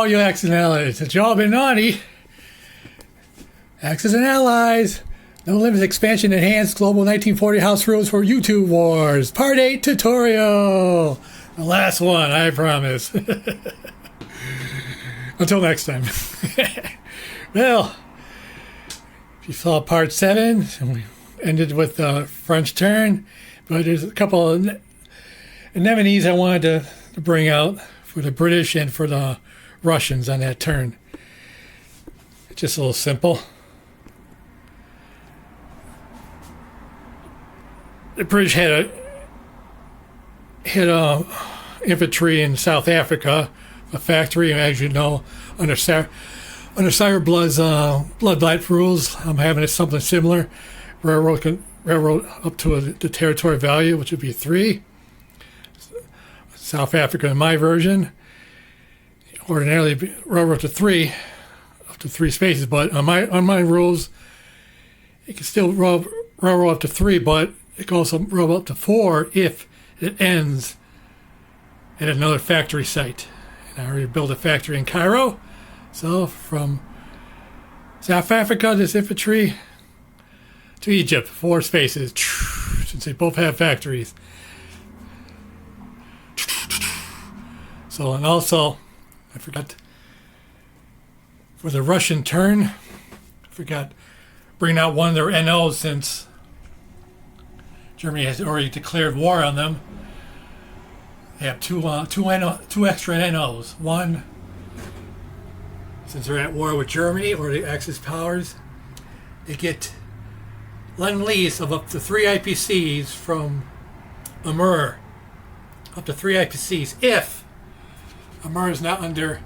all you Axis and allies. It's y'all been naughty. Axis and allies. No limits expansion enhanced global 1940 house rules for YouTube wars. Part 8 tutorial. The last one, I promise. Until next time. Well, if you saw part 7, we ended with the French turn, but there's a couple of anemones I wanted to bring out for the British and for the Russians on that turn. It's just a little simple. The British had infantry in South Africa, a factory, and as you know, under Sire Blood's Bloodlight rules, I'm having something similar. Railroad up to the territory value, which would be 3. South Africa, in my version, ordinarily railroad to 3, up to 3 spaces, but on my rules, it can still railroad up to 3, but it can also railroad up to 4 if it ends at another factory site. And I already built a factory in Cairo, so from South Africa, this infantry to Egypt, 4 spaces, since they both have factories. So, and also, I forgot, for the Russian turn, I forgot bringing out one of their NOs since Germany has already declared war on them. They have two extra NOs. One, since they're at war with Germany or the Axis powers, they get Lend-Lease of up to 3 IPCs from Amur. Up to 3 IPCs if Amur is not under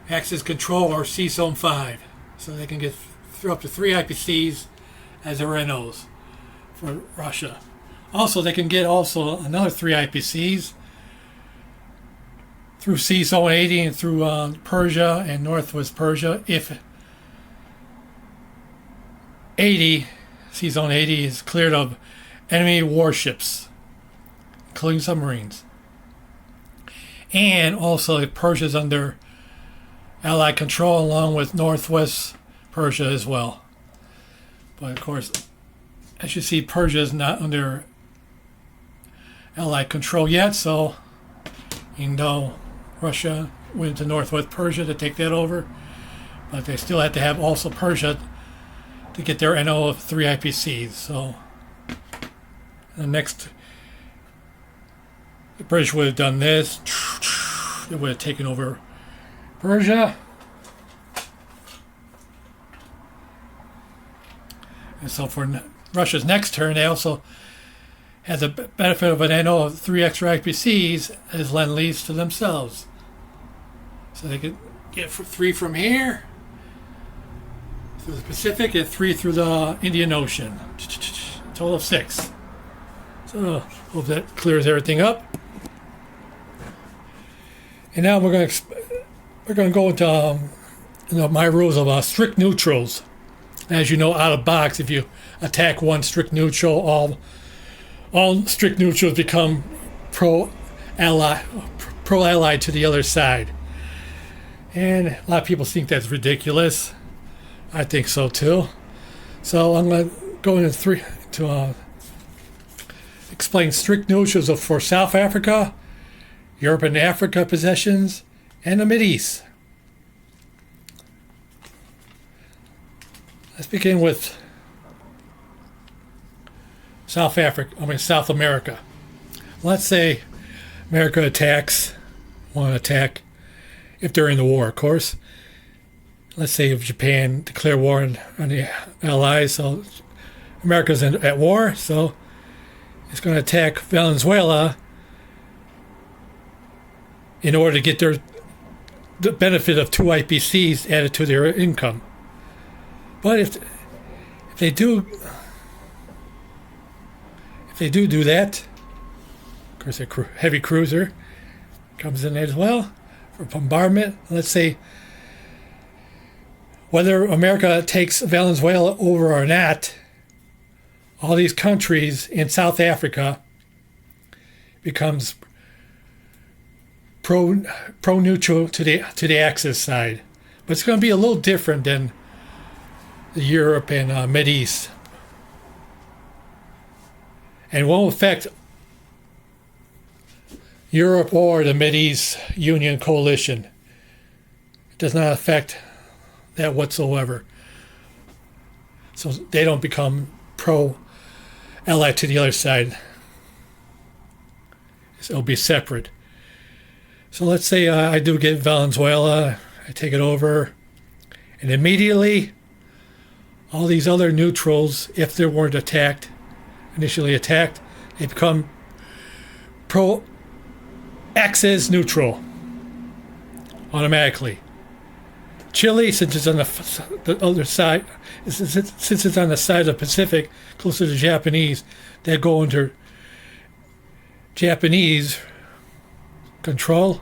Axis control or Sea Zone 5. So they can get up to 3 IPCs as their NOs for Russia. Also, they can get another 3 IPCs through Sea Zone 80 and through Persia and Northwest Persia if Sea Zone 80 is cleared of enemy warships, including submarines. And also, if Persia is under Allied control along with Northwest Persia as well. But of course, as you see, Persia is not under Allied control yet, so even though Russia went to Northwest Persia to take that over, but they still had to have also Persia to get their NO of 3 IPCs. So the next, the British would have done this. They would have taken over Persia. And so for Russia's next turn, they also had the benefit of an NO of 3 extra IPCs as Lend-Lease to themselves. So they could get 3 from here through the Pacific and 3 through the Indian Ocean. A total of 6. So hope that clears everything up. And now we're going to go into my rules of strict neutrals. As you know, out of box, if you attack one strict neutral, all strict neutrals become pro-allied to the other side. And a lot of people think that's ridiculous. I think so too. So I'm going to go into 3 to explain strict neutrals for South Africa, Europe and Africa possessions, and the Mideast. Let's begin with South America. Let's say America want to attack, if they're in the war, of course. Let's say if Japan declare war on the Allies, so America's at war, so it's going to attack Venezuela in order to get the benefit of 2 IPCs added to their income. But if they do that, of course a heavy cruiser comes in as well for bombardment. Let's say whether America takes Venezuela over or not, all these countries in South Africa becomes pro neutral to the Axis side, but it's going to be a little different than the Europe and Mideast, and won't affect Europe or the Mideast Union coalition. It does not affect that whatsoever. So they don't become pro-allied to the other side. It'll be separate. So let's say I do get Venezuela, I take it over, and immediately all these other neutrals, if they weren't initially attacked, they become pro-Axis neutral automatically. Chile, since it's on the other side, since it's on the side of the Pacific, closer to the Japanese, they go under Japanese control.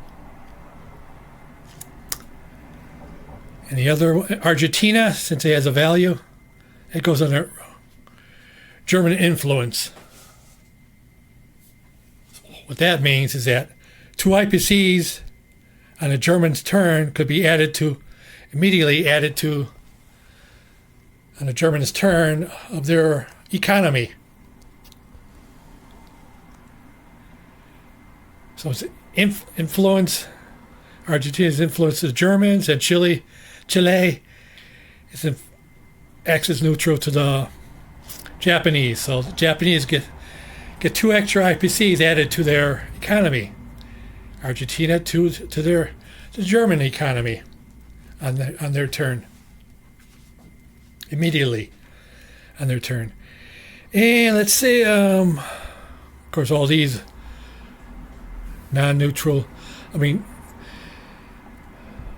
And the other, Argentina, since it has a value, it goes under German influence. What that means is that 2 IPCs on a German's turn could be immediately added to on the Germans' turn of their economy. So it's influence, Argentina's influence the Germans, and Chile is Axis neutral to the Japanese. So the Japanese get 2 extra IPCs added to their economy. Argentina to the German economy on their turn. Immediately on their turn. And let's say, of course, all these non-neutral,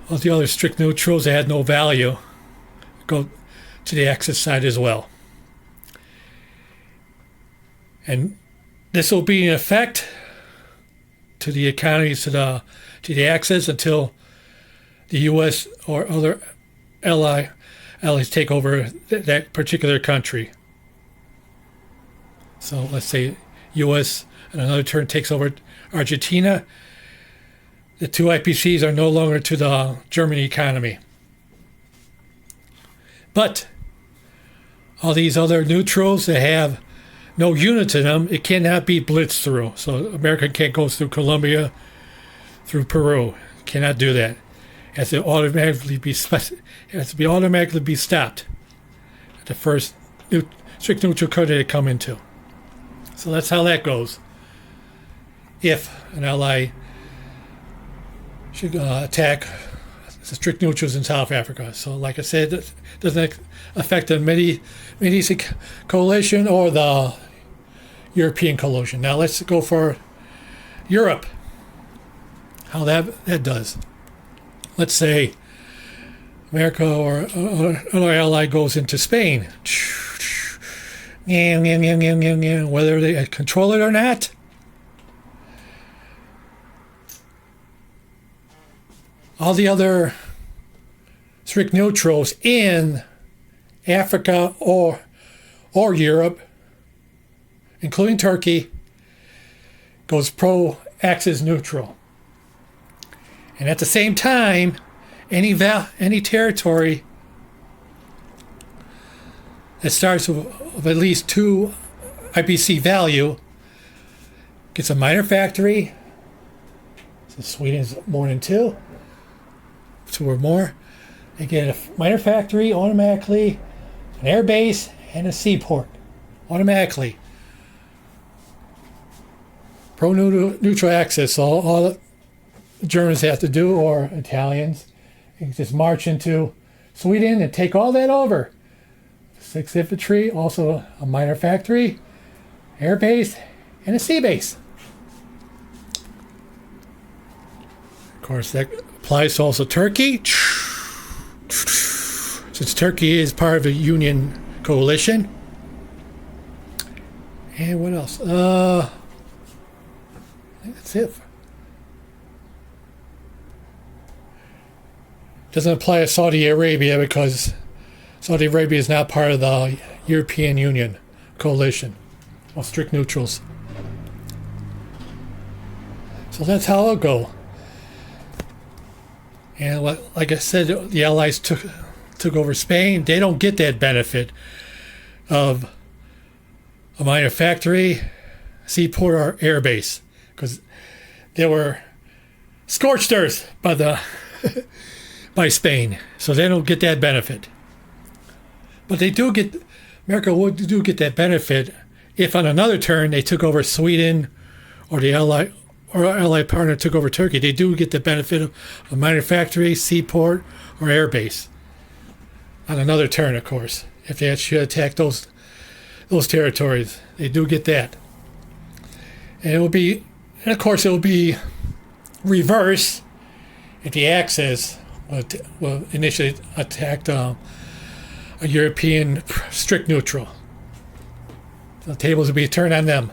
all the other strict neutrals that had no value go to the Axis side as well. And this will be in effect to the economies to the Axis until the U.S. or other allies take over that particular country. So let's say U.S. on another turn takes over Argentina. The 2 IPCs are no longer to the German economy. But all these other neutrals that have no units in them, it cannot be blitzed through. So America can't go through Colombia, through Peru. Cannot do that. It has to automatically be stopped at the first strict neutral country they come into. So that's how that goes. If an ally should attack the strict neutrals in South Africa. So like I said, it doesn't affect the Mideast coalition or the European coalition. Now let's go for Europe. How that does. Let's say America or another ally goes into Spain. Whether they control it or not, all the other strict neutrals in Africa or Europe, including Turkey, goes pro-Axis neutral. And at the same time, any territory that starts with at least 2 IPC value gets a minor factory. So Sweden's more than 2 or more. They get a minor factory automatically, an air base, and a seaport automatically. Pro-neutral access. All the Germans have to do, or Italians, just march into Sweden and take all that over. 6th Infantry, also a minor factory, air base, and a sea base. Of course, that applies to also Turkey. Since Turkey is part of a Union coalition. And what else? I think that's it. Doesn't apply to Saudi Arabia because Saudi Arabia is not part of the European Union coalition of strict neutrals. So that's how it'll go. And like I said, the Allies took over Spain. They don't get that benefit of a minor factory, seaport, or air base because they were scorched earth by the by Spain, so they don't get that benefit. But they do get America would do get that benefit if on another turn they took over Sweden or the allied partner took over Turkey. They do get the benefit of a minor factory, seaport, or air base on another turn, of course. If they should attack those territories, they do get that. And of course, it will be reverse if the Axis will initially attack a European strict neutral. The tables will be turned on them.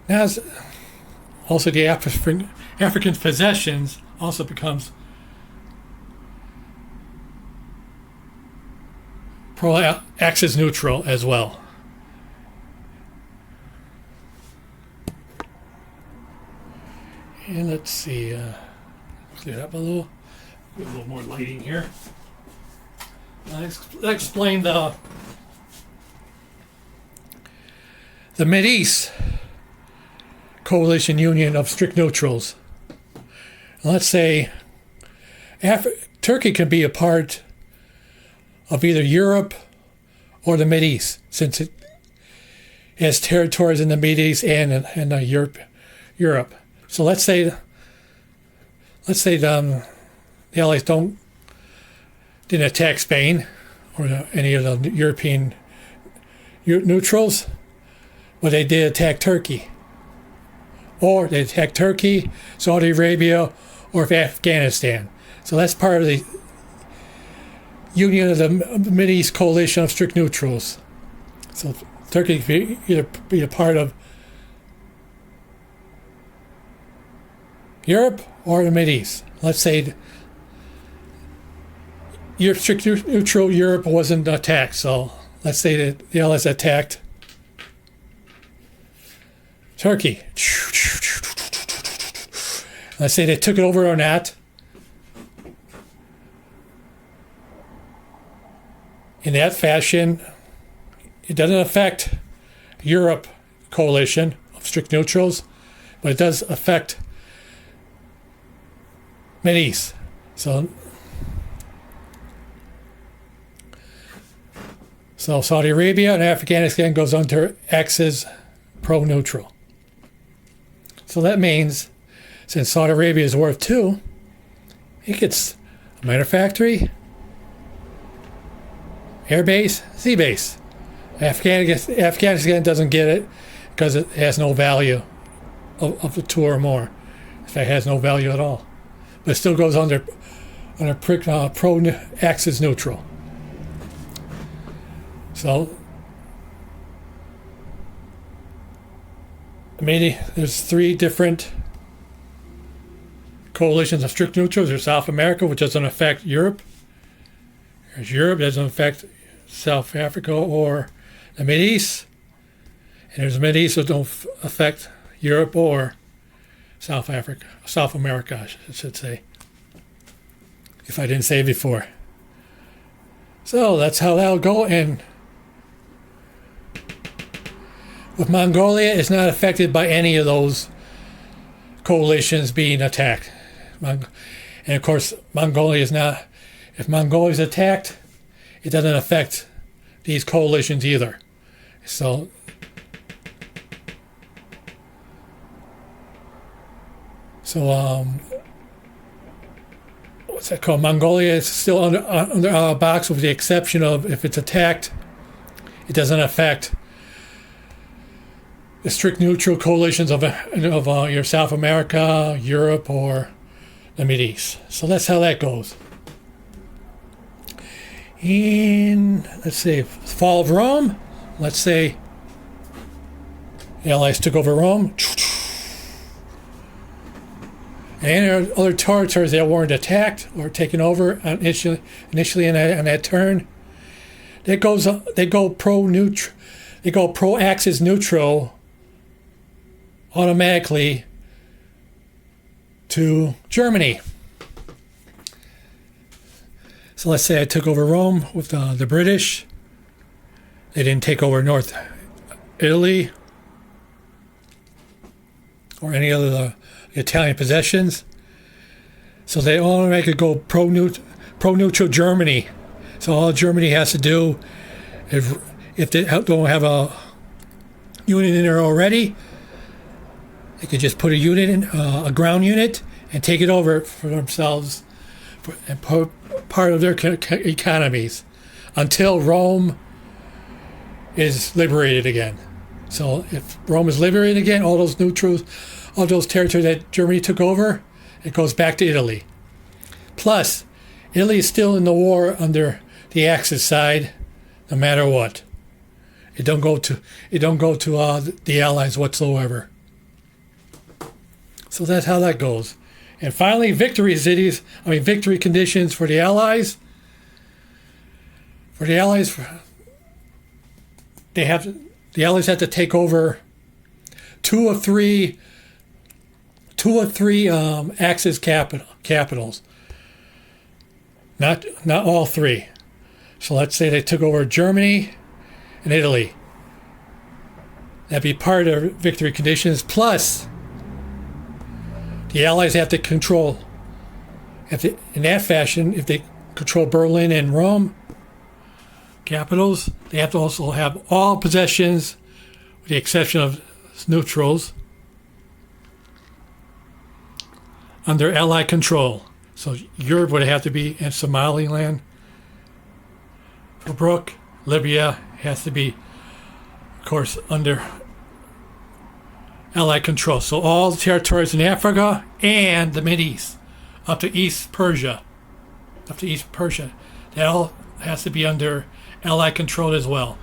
Now, also the African possessions also becomes pro-Axis neutral as well. And let's see, clear it up a little. Get a little more lighting here. Let's explain the Mideast coalition union of strict neutrals. Let's say Turkey can be a part of either Europe or the Mideast, since it has territories in the Mideast and in Europe. So let's say the Allies didn't attack Spain or any of the European neutrals, but they did attack Turkey. Or they attacked Turkey, Saudi Arabia, or Afghanistan. So that's part of the union of the Mideast coalition of strict neutrals. So Turkey could either be a part of Europe or the Mideast. Let's say strict neutral Europe wasn't attacked. So let's say that the Allies attacked Turkey. Let's say they took it over or not. In that fashion, it doesn't affect Europe coalition of strict neutrals, but it does affect Mideast. So Saudi Arabia and Afghanistan goes under Axis pro-neutral. So that means, since Saudi Arabia is worth 2, it gets a minor factory, air base, sea base. Afghanistan doesn't get it because it has no value of the 2 or more. In fact, it has no value at all. But it still goes under pro-Axis neutral. So there's 3 different coalitions of strict neutrals. There's South America, which doesn't affect Europe. There's Europe, doesn't affect South Africa or the Mideast. And there's the Mideast that don't affect Europe or South America, I should say, if I didn't say it before. So that's how that'll go. And with Mongolia, it's not affected by any of those coalitions being attacked. And of course, Mongolia is not. If Mongolia is attacked, it doesn't affect these coalitions either. So what's that called? Mongolia is still under our box, with the exception of if it's attacked, it doesn't affect the strict neutral coalitions of your South America, Europe, or the Mideast. So that's how that goes. And let's see, fall of Rome. Let's say the Allies took over Rome. And other territories that weren't attacked or taken over initially on that turn, they go pro-Axis neutral automatically to Germany. So let's say I took over Rome with the British. They didn't take over North Italy or any other Italian possessions. So they only could go pro-neutral Germany. So all Germany has to do, if they don't have a unit in there already, they could just put a unit in, a ground unit, and take it over for themselves and part of their economies until Rome is liberated again. So if Rome is liberated again, all those neutrals, all those territories that Germany took over, it goes back to Italy. Plus, Italy is still in the war under the Axis side, no matter what. It don't go to the Allies whatsoever. So that's how that goes. And finally, victory conditions for the Allies. For the Allies, the Allies have to take over two or three Axis capitals. Not all three. So let's say they took over Germany and Italy. That'd be part of victory conditions. Plus, the Allies have to control, in that fashion, if they control Berlin and Rome capitals, they have to also have all possessions, with the exception of neutrals, under Allied control. So Europe would have to be in Somaliland. Tobruk, Libya has to be, of course, under Allied control. So all the territories in Africa and the Mideast, up to East Persia, that all has to be under Allied control as well.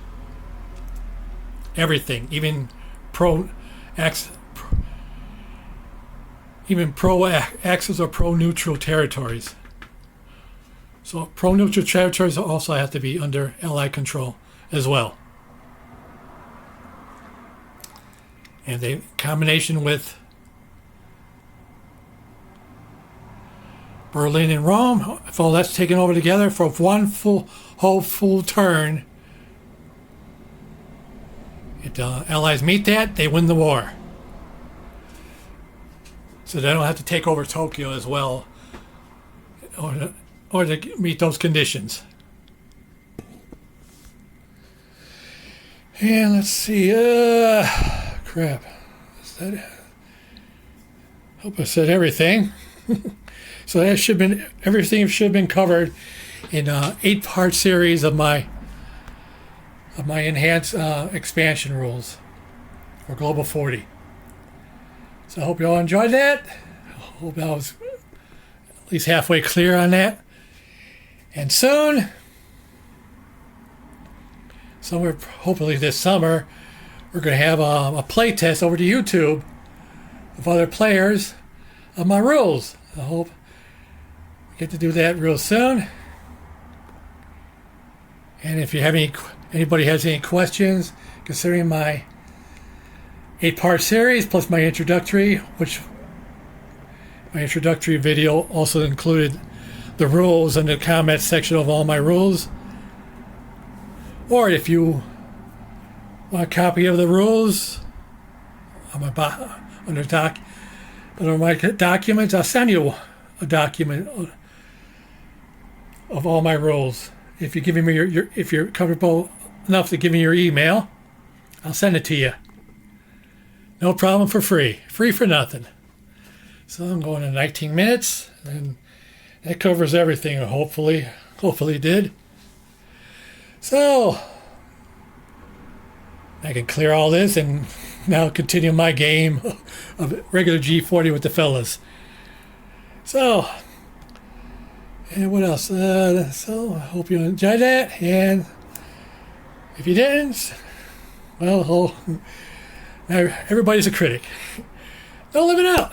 Everything, even pro-Axis or pro-neutral territories. So pro-neutral territories also have to be under Allied control as well. And the combination with Berlin and Rome, if all that's taken over together for one full turn, if the Allies meet that, they win the war. So they don't have to take over Tokyo as well, or to meet those conditions. And let's see, crap. Is that it? Hope I said everything. So that everything should have been covered in an 8-part series of my enhanced expansion rules for Global 40. So I hope you all enjoyed that. I hope I was at least halfway clear on that. And soon, hopefully this summer, we're going to have a play test over to YouTube of other players of my rules. I hope we get to do that real soon. And if you have anybody has any questions considering my 8-part series plus my introductory video also included the rules and the comment section of all my rules. Or if you want a copy of the rules under my documents, I'll send you a document of all my rules. If you give me if you're comfortable enough to give me your email, I'll send it to you. No problem, for free for nothing. So I'm going to 19 minutes, and that covers everything. Hopefully it did. So I can clear all this and now continue my game of regular G40 with the fellas. So, and what else? So I hope you enjoyed that, and if you didn't, well, everybody's a critic. Don't live it out.